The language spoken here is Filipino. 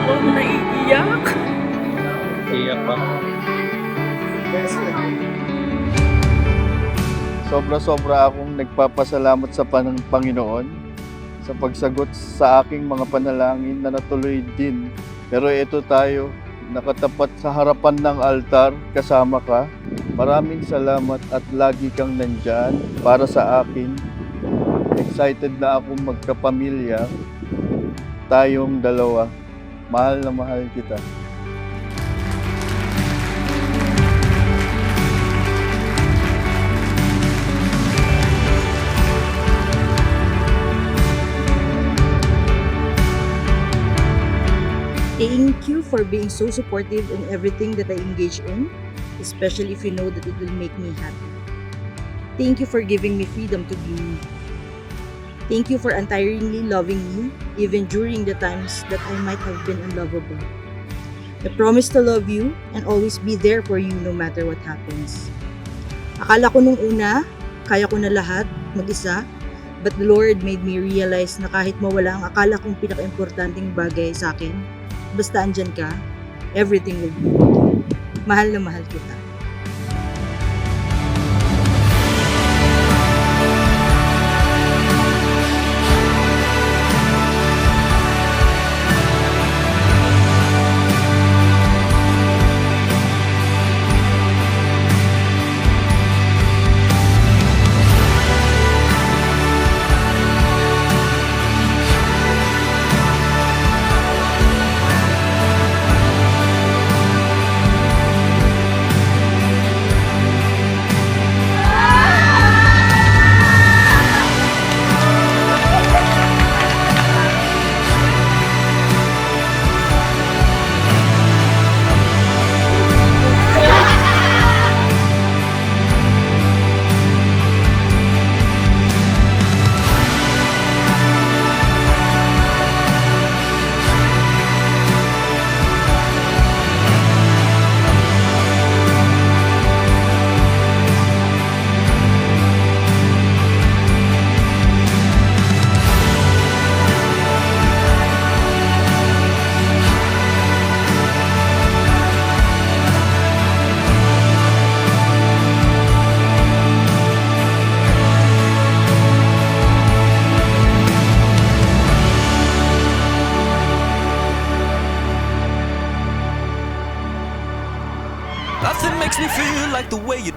ako naiiyak. Iyak pa. Sobra-sobra akong nagpapasalamat sa Panginoon sa pagsagot sa aking mga panalangin na natuloy din. Pero ito tayo, nakatapat sa harapan ng altar, kasama ka. Maraming salamat at lagi kang nandyan para sa akin. Excited na akong magkapamilya. Tayong dalawa. Mahal na mahal kita. Thank you for being so supportive in everything that I engage in, especially if you know that it will make me happy. Thank you for giving me freedom to be me. Thank you for untiringly loving me, even during the times that I might have been unlovable. I promise to love you and always be there for you no matter what happens. Akala ko nung una, kaya ko na lahat, mag-isa, but the Lord made me realize na kahit mawala ang akala kong pinaka-importanting bagay sa akin, basta andyan ka, everything will be good. Mahal na mahal kita. Nothing makes me feel like the way you